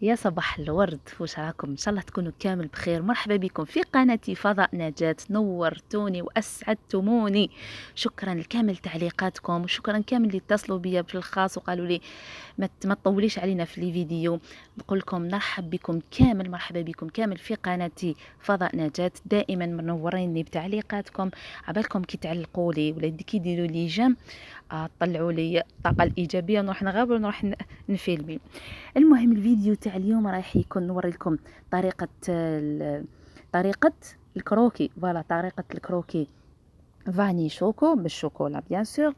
يا صباح الورد، واش راكم؟ ان شاء الله تكونوا كامل بخير. مرحبا بكم في قناتي فضاء نجاة. نورتوني واسعدتموني. شكرا لكامل تعليقاتكم، وشكرا كامل اللي اتصلوا بيا في الخاص وقالوا لي ما تطوليش علينا في الفيديو. نقول لكم مرحب بكم كامل، مرحبا بكم كامل في قناتي فضاء نجاة. دائما منوريني بتعليقاتكم. عبالكم كي تعلقوا لي ولا كي ديروا لي جيم، طلعوا لي الطاقه الايجابيه ونروح نغابر ونروح نفيلمي. المهم الفيديو تاع اليوم رايح يكون نوري لكم طريقه الكروكي. فوالا طريقه الكروكي فاني شوكو بالشوكولا بيان سور.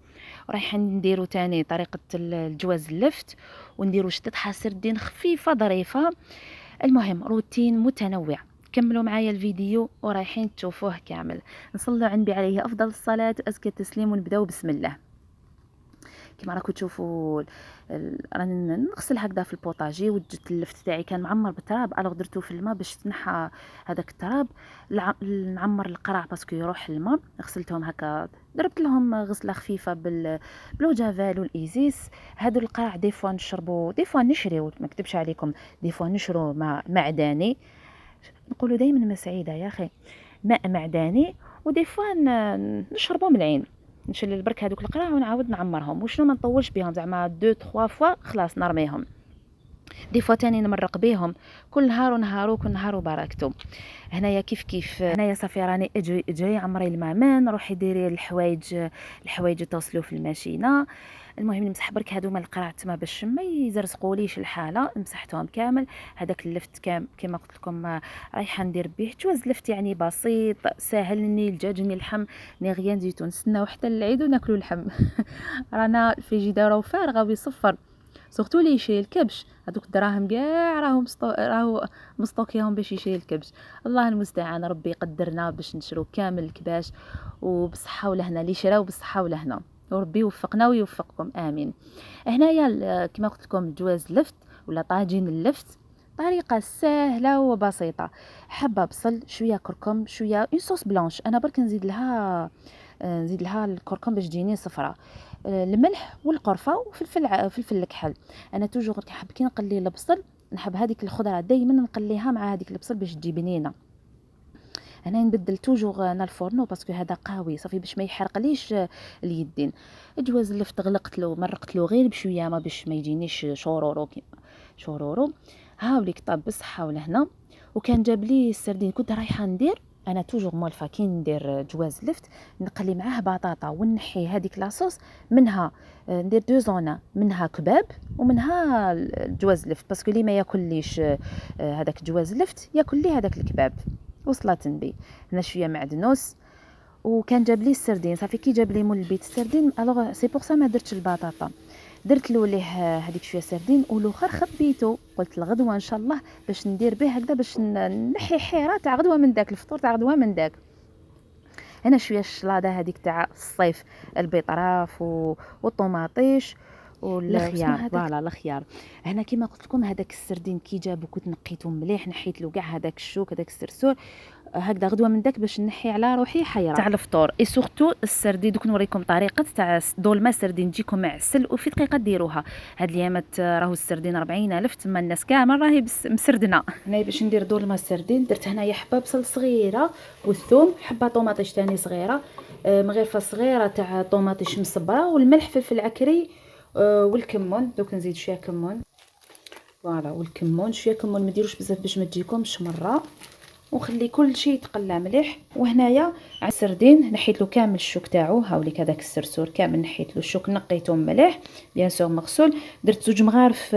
رايح نديرو تاني طريقه الجواز اللفت، ونديرو شطيطها سردين خفيفه ظريفه. المهم روتين متنوع. كملوا معايا الفيديو ورايحين تشوفوه كامل. نصلوا عندي عليه افضل الصلاه وازكى التسليم ونبداو بسم الله. كما راكم تشوفوا راني نغسل هكذا في البوطاجي، وجدت اللفت تاعي كان معمر بالتراب، الوغ درتو في الماء باش تنحى هذاك التراب. نعمر القرع باسكو يروح الماء. غسلتهم هكا، ضربت لهم غسله خفيفه بلو جافال والايزيس. هادو القرع دي فوا نشربوا، دي فوا نشريو، ما نكذبش عليكم، دي فوا نشرو ماء معدني. نقولوا دائما ما سعيده يا اخي، ماء معدني. ودي فوا نشربوا من العين. نشيل برك هذوك القرع ونعاود نعمرهم، وشنو ما نطولش بهم، زعما 2 3 فوا خلاص نرميهم. دي فوا تاني نمرق بيهم كل نهار ونهار وكل نهار وبركته. هنايا كيف هنايا صافي راني اجري عمري المامان، روحي ديري الحوايج توصلوا في الماشينه. المهم نمسح برك هادو مال القرع تما باش ما يزرزقوليش الحاله. مسحتهم كامل. هذاك اللفت كما قلت لكم رايحه ندير به جواز لفت، يعني بسيط ساهل. ني الدجاج ني اللحم ني غيان زيتون، نستناو حتى العيد وناكلوا اللحم. رانا الفريجيدير فارغه ويصفر. سورتو لي يشري الكبش، هذوك الدراهم كاع راهو مستوكيهم باش يشري الكبش. الله المستعان، ربي يقدرنا باش نشرو كامل الكباش وبصحه ولهنا. اللي شراو بالصحه ولهنا، وربي يوفقنا ويوفقكم امين. هنايا كما قلت لكم جواز لفت ولا طاجين اللفت، طريقه سهله وبسيطه. حبه بصل، شويه كركم، شويه اون صوص بلانش. انا برك نزيد لها الكركم باش تجيني صفراء. الملح والقرفه فلفل الكحل. انا توجور نحب كي نقلي البصل، نحب هذيك الخضره دائما نقليها مع هذيك البصل باش تجي بنينه. انا نبدل توجور انا الفورنو باسكو هذا قوي صافي باش ما يحرقليش اليدين. الجواز اللي غلقت له مرقت له غير بشويه ما باش ما يجينيش شورورو كيما شورورو. هاوليك طاب بصحه ولهنا. وكان جاب لي السردين كنت رايحه ندير. انا توجور مولفه كي ندير جواز لفت نقلي معاه بطاطا ونحي هذيك لاصوص منها. ندير دو زونا، منها كباب ومنها الجواز لفت، باسكو لي ما ياكليش هذاك جواز لفت ياكل لي هذاك الكباب. وصلت نبي هنا شويه معدنوس. وكان جاب لي السردين صافي كي جاب لي مول البيت السردين، الوغ سي بور سا ما درتش البطاطا. درت له ليه هذيك شويه سردين والاخر خبيته. قلت الغدوه ان شاء الله باش ندير به هكذا باش نحي حيره تاع غدوه من داك الفطور تاع غدوه من داك. هنا شويه الشلاضه هذيك تاع الصيف، البيطراف والطوماطيش والخيار. فوالا الخيار. هنا كيما قلت لكم هذاك السردين كي جابو كنت نقيته مليح، نحيت له كاع هذاك الشوك هذاك السرسور هكذا غدوه من داك باش نحي على روحي حيره تاع الفطور. اي سورتو السردين دوك نوريكم طريقه تاع دولمه سردين تجيكم مع السل وفي دقيقه ديروها. هاد الايامات راهو السردين 40,000 تما الناس كامل راهي مسردنا. هنا باش ندير دولمه سردين درت هنايا حبه بصل صغيره والثوم، حبه طوماطيش تاني صغيره، مغرفه صغيره تاع طوماطيش مصبره، والملح فلفل عكري والكمون. دوك نزيد شويه كمون. فوالا والكمون شويه كمون ما ديروش بزاف باش ما تجيكمش مره. وخلي كل شيء يتقلى مليح. وهنايا على السردين نحيت له كامل الشوك تاعو. هاوليك هذاك السرسور كامل نحيت له الشوك، نقيته مليح بيان سور مغسول. درت زوج مغارف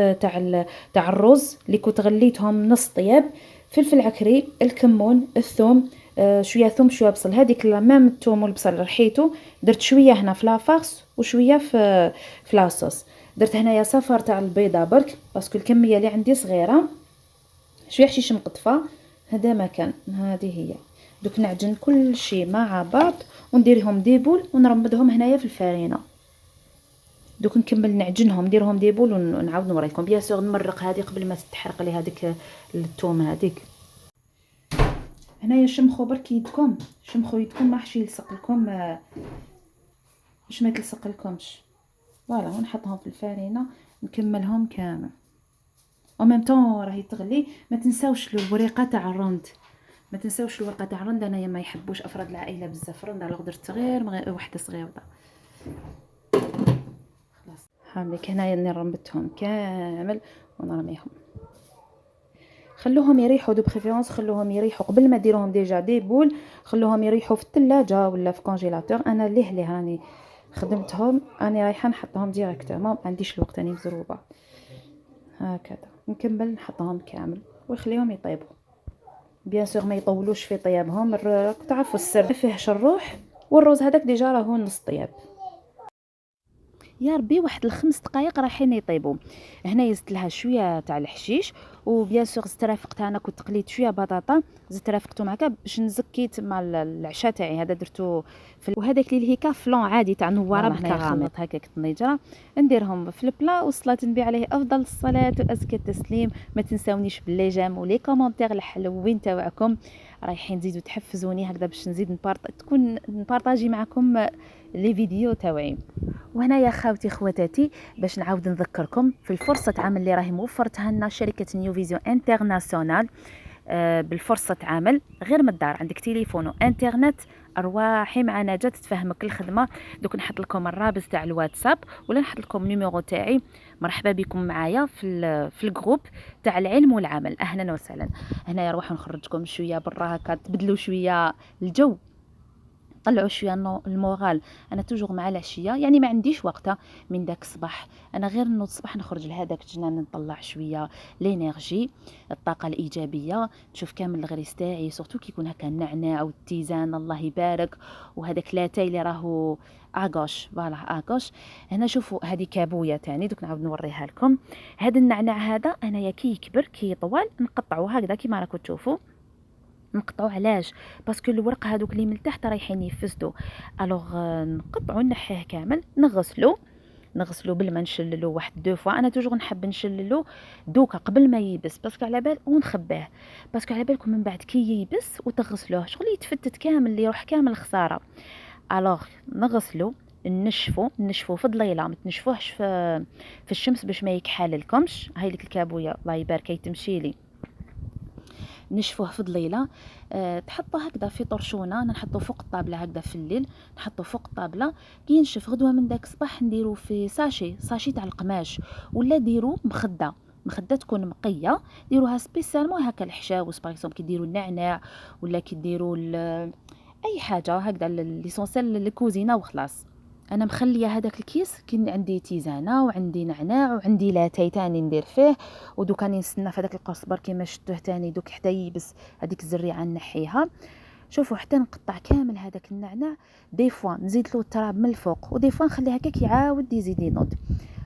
تاع الرز اللي كنت غليتهم نص طياب، فلفل عكري، الكمون، الثوم، شويه ثوم شويه بصل. هذيك ميم الثوم والبصل رحيته، درت شويه هنا في لافارس وشويه في لاصوص. درت هنايا صفر تاع البيضه برك باسكو الكميه اللي عندي صغيره. شويه حشيش مقطفه، هذا ما كان هذه هي. دوك نعجن كل شيء مع بعض ونديرهم ديبول ونرمدهم هنايا في الفارينه. دوك نكمل نعجنهم نديرهم ديبول ونعاود نوريكم. بيان سور نمرق هذه قبل ما تتحرق لي هذيك الثوم هذيك. هنايا شمخوا برك يدكم، شمخوا يدكم ما حش يلصق لكم باش ما تلصق لكمش. فوالا ونحطهم في الفارينه نكملهم كامل. او ميم طون راهي تغلي. ما تنساوش الورقه تاع الرند، ما تنساوش الورقه تاع الرند. انايا ما يحبوش افراد العائله بزاف الرند، على درت غير وحده صغيره. خلاص هاوليك هنايا اللي رمبتهم كامل ونرميهم. خلوهم يريحوا دو بريفيرونس، خلوهم يريحوا قبل ما ديروهم ديجا دي بول، خلوهم يريحوا في الثلاجه ولا في كونجيلاتور. انا ليه راني خدمتهم، انا رايحه نحطهم ديريكتومون، ما عنديش الوقت راني مزروبه. هكذا نكمل نحطهم كامل ونخليهم يطيبوا. بيان سور ما يطولوش في طيابهم، تعرفوا السر فيه شروح، والروز هذاك ديجا راهو نص طياب. يا ربي واحد الخمس دقائق رايحين يطيبوا. هنا زدت لها شويه تاع الحشيش، وبيان سور زدت رافقتها انا كنت قليت شويه بطاطا، زدت رافقتهم هكا باش نزكيت مع العشاء تاعي. هذا درتو وهذاك اللي هيكا فلون عادي تاع نواره بالكراميل هكاك الطنيجره، نديرهم في البلا والصلاه نبي عليه افضل الصلاه وازكى التسليم. ما تنساونيش باللي جام ولي كومونتير الحلوين تاعكم، رايحين تزيدوا تحفزوني هكذا باش نزيد تكون نبارطاجي معكم لي فيديو تاوعي. وهنا يا خاوتي خواتاتي باش نعاود نذكركم في الفرصه عمل اللي راهي موفرتها لنا شركه نيو فيزيون انترناسيونال. بالفرصه عمل غير من الدار، عندك تليفون وانترنت، ارواحي مع نجاة تفهمك الخدمه. دوك نحط لكم الرابط تاع الواتساب ولا نحط لكم النيميرو تاعي. مرحبا بكم معايا في الجروب تاع العلم والعمل، اهلا وسهلا. هنا نروح نخرجكم شويه برا هكا تبدلوا شويه الجو، طلعوا شويه المورال. انا توجور مع العشيه يعني ما عنديش وقتها من داك الصباح، انا غير نوض الصباح نخرج لهذاك الجنان نطلع شويه لينيرجي، الطاقه الايجابيه، نشوف كامل الغريس تاعي سورتو كي يكون هكا النعناع والتيزان الله يبارك، وهذاك لاتاي اللي راهو اغوش فوالا اغوش. هنا شوفوا هذه كابويه تاني دوك نعاود نوريها لكم. هذا النعناع هذا انايا كي يكبر كي يطول نقطعوه هكذا كيما راكم تشوفوا. نقطعوا علاش؟ باسكو الورق هذوك اللي من تحت رايحين يفسدوا. الوغ نقطعوا نحيه كامل، نغسلو بالما، نشللو واحد دو فوا. انا توجور نحب نشللو دوكا قبل ما ييبس باسكو على بال ونخباه، باسكو على بالكم من بعد كي ييبس وتغسلوه شغل يتفتت كامل، اللي يروح كامل خساره. الوغ نغسلو نشفو في ضليله، ما تنشفوهش في الشمس باش ما يكحاللكمش. هاي لك الكابويه الله يبارك تمشي لي، نشفوه في ضليله. تحطوه هكذا في طرشونه، نحطوه فوق الطابله هكذا في الليل، نحطوه فوق الطابله كي ينشف غدوه من داك الصباح نديرو في ساشي تاع القماش، ولا ديرو مخده تكون مقيه، ديروها سبيسيالمون هكا الحشاوس باغ اكزومبل كي ديروا النعناع ولا كي ديروا اي حاجه هكذا ليسونسيال الكوزينه وخلاص. انا مخليه هذاك الكيس كي عندي تيزانه وعندي نعناع وعندي لاتاي تاني ندير فيه، ودوك راني نستنى في هذاك القصبر كيما شفتوه تاني دوك حتى يبس هذيك الزريعه نحيها. شوفوا حتى نقطع كامل هذاك النعناع، دي فوا نزيد له التراب من الفوق ودي فوا نخليه هكاك يعاود يزيد ينوض.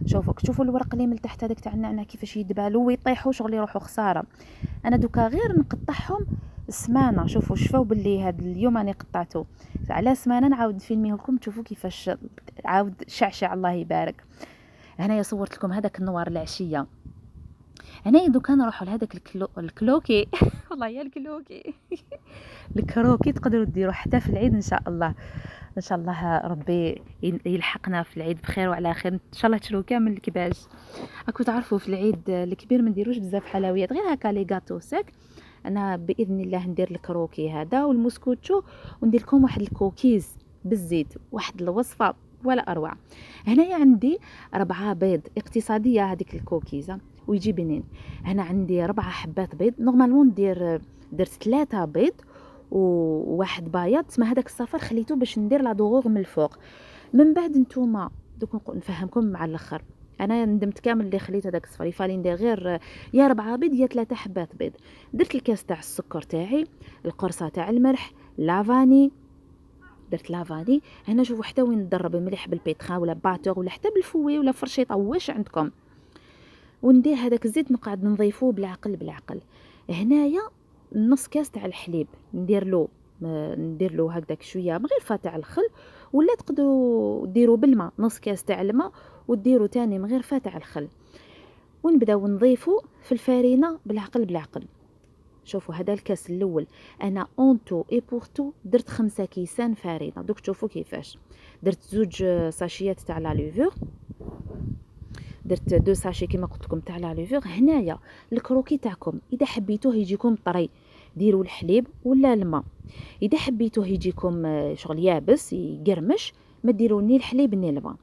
شوفوا الورق اللي من تحت هذاك تاع النعناع كيفاش يدبالوا ويطيحوا شغل يروحوا خساره. انا دوكا غير نقطعهم سمانه. شوفوا باللي هذا اليوم راني قطعته على سمانه، نعاود نفيلميه لكم تشوفوا كيفاش عاود شعشع الله يبارك. هنايا صورت لكم هذاك النوار العشيه. هنايا دوكا نروحوا لهذاك الكلوكي والله يا الكلوكي الكروكي تقدروا ديروا حتى في العيد ان شاء الله. ان شاء الله ربي يلحقنا في العيد بخير وعلى خير، ان شاء الله تشرو كامل الكباش. راكم تعرفوا في العيد الكبير ما نديروش بزاف حلويات، غير هكا لي غاتو ساك. انا باذن الله ندير الكروكي هذا والمسكوتشو، وندير لكم واحد الكوكيز بالزيت، واحد الوصفه ولا اروع. هنايا عندي 4 بيض اقتصاديه هذيك الكوكيزه ويجي بنين. هنا عندي 4 حبات بيض، نورمالمون درت 3 بيض وواحد بايض، تما هذاك الصفر خليته باش ندير لا دغور من الفوق. من بعد نتوما دوك نفهمكم مع الاخر. انا ندمت كامل اللي خليت هذاك الصفر، يفالي ندير غير يا 4 بيض يا 3 حبات بيض. درت الكاس تاع السكر تاعي، القرصه تاع الملح، لافاني، درت لافاني. هنا شوفوا حتى وين نضرب الملح بالبيتخا ولا باتور ولا حتى بالفوي ولا فرشيطه واش عندكم، وندير هذاك الزيت نقعد نضيفوه بالعقل. هنايا نص كاس تاع الحليب ندير له هكذاك شويه من غير فاتع الخل، ولا تقدروا ديروا بالماء نص كاس تاع الماء وديروا تاني من غير فاتع الخل، ونبداو نضيفوا في الفارينه بالعقل. شوفوا هذا الكاس الاول انا اونتو اي بورتو درت 5 كيسان فارينه. دوك تشوفوا كيفاش درت 2 ساشيات تاع لا ليفور. درت 2 ساشي كما قلت لكم تاع لا ليفور. هنايا الكروكي تاعكم اذا حبيتوه يجيكم طري ديروا الحليب ولا الماء، اذا حبيتوه يجيكم شغل يابس يقرمش ما ديروا ني الحليب ني الماء.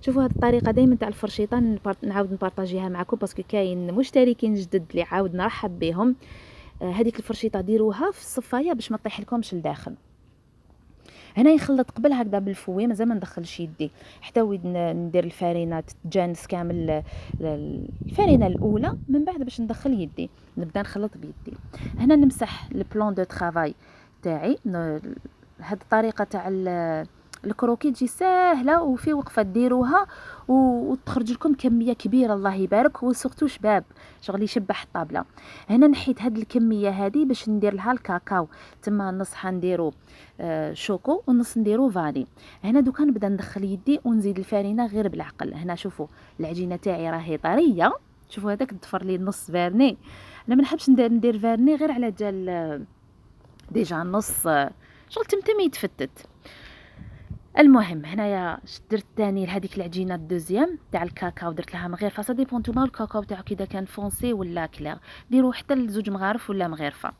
شوفوا هذه الطريقه دائما تاع الفرشيطه نعاود نبارطاجيها معكم باسكو كاين مشتركين جدد اللي عاود نرحب بهم. هذيك الفرشيطه ديروها في الصفايه باش ما تطيح لكمش لداخل. هنا يخلط قبل هكذا بالفوي، مازال ما ندخلش يدي حتى ندير الفارينه تتجانس كامل الفارينه الاولى، من بعد باش ندخل يدي نبدا نخلط بيدي. هنا نمسح البلان دو طرافاي تاعي. هاد الطريقه تاع الكروكي تجي ساهله وفي وقفه ديروها وتخرج لكم كميه كبيره الله يبارك، وسورتو شباب شغل يشبح الطابله. هنا نحيت هاد الكميه هذه باش ندير لها الكاكاو، تما نص حنديرو شوكو ونص نديرو فاني. هنا دوكا نبدا ندخل يدي ونزيد الفارينه غير بالعقل. هنا شوفوا العجينه تاعي راهي طريه، شوفوا هذاك ضفر لي نص فارني. انا ما نحبش ندير فارني غير على جال ديجا نص شغل تمتم يتفتت. المهم هنايا درت ثاني لهذيك العجينه الدوزيام تاع الكاكاو، درت لها مغرفه. سا ديبون نتوما الكاكاو تاعك اذا كان فونسي ولا كلير، ديروا حتى لزوج مغارف ولا مغرفه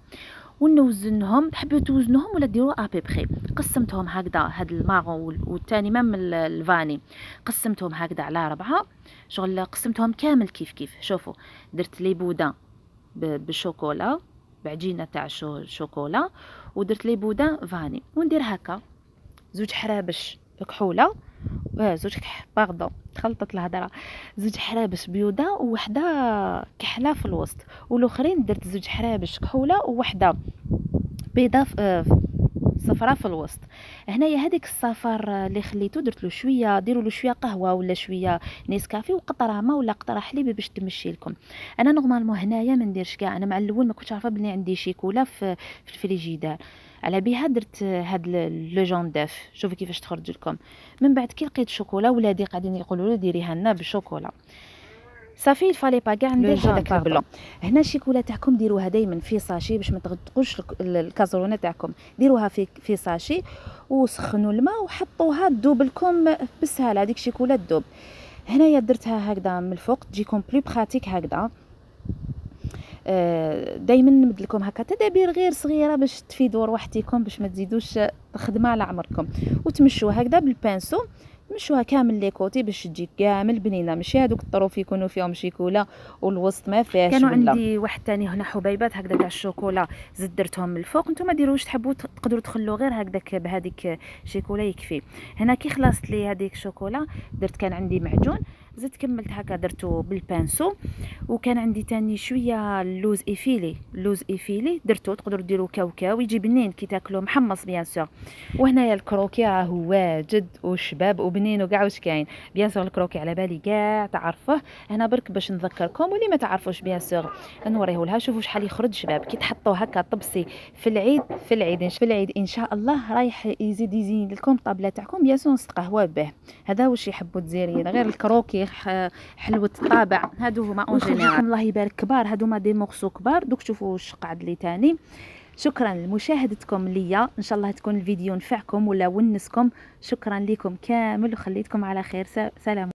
ونوزنهم. تحبوا توزنوهم ولا ديروا ابي بخي. قسمتهم هكذا هاد الماغون والثاني مام الفاني، قسمتهم هكذا على 4 شغل قسمتهم كامل كيف كيف. شوفوا درت لي بودان بالشوكولا بعجينه تاع شوكولا، ودرت لي بودان فاني، وندير هكا زوج حرابش كحوله زوج باردون تخلطت الهضره، زوج حرابش بيوضه ووحده كحله في الوسط، والاخرين درت زوج حرابش كحوله ووحده بيضه صفراء في الوسط. هنايا هذيك الصفار اللي خليته درت له شويه، ديروا له شويه قهوه ولا شويه نيسكافي وقطره ماء ولا قطره حليب باش تمشي لكم. انا نورمالمون هنايا ما نديرش كاع، انا مع الاول ما كنتش عارفه بلي عندي شيكولا في الفريجيدار، على بها درت هاد لو جون داف. شوفوا كيفاش تخرج لكم. من بعد كي لقيت الشوكولا ولادي قاعدين يقولوا لي ديريها لنا بالشوكولا صافي الفالي با كاع ندير هذاك البلون. هنا الشيكولا تاعكم ديروها دائما في ساشي باش ما تغطوش الكازرونه تاعكم، ديروها في ساشي وسخنوا الماء وحطوها تذوب لكم بالسهل. هذيك الشيكولا تذوب. هنايا درتها هكذا من الفوق تجيكم بلو براتيك هكذا. دائما نمد لكم هكا تدابير غير صغيره باش تفيدوا روحتكم باش ما تزيدوش خدمه على عمركم. وتمشوا هكذا بالبانسو مشوها كامل لي كوتي باش تجي كامل بنينه، ماشي هذوك الطروف يكونوا فيهم شيكولا والوسط ما فيهاش. كانوا عندي واحد ثاني هنا حبيبات هكذا تاع الشوكولا زدت درتهم من الفوق. نتوما ديروش تحبوا تقدروا تخلوا غير هكذاك بهذيك شيكولا يكفي. هنا كي خلصت لي هذيك الشوكولا درت كان عندي معجون زدت كملت هكا درتو بالبانسو. وكان عندي تاني شويه لوز ايفيلي درتو، تقدروا ديروا كاوكاو يجي بنين كي تاكلوه محمص بيان سور. وهنايا الكروكي راهو واجد وشباب وبنين وكاع واش كاين. بيان سور الكروكي على بالي كاع تعرفوه، هنا برك باش نذكركم واللي ما تعرفوش بيان سور نوريه لها. شوفوا شحال يخرج شباب كي تحطوه هكا طبسي في العيد ان شاء الله رايح يزين لكم طابله تاعكم. بيان سور نستقهوا به، هذا واش يحبوا الجزائريين غير الكروكي حلوه الطابع. هادو هما اون جينيرال الله يبارك كبار، هادو ما دي مورسو كبار. دوك شوفوا واش قعد لي تاني. شكرا لمشاهدتكم ليا، ان شاء الله تكون الفيديو نفعكم ولا ونسكم. شكرا لكم كامل وخليتكم على خير. سلام.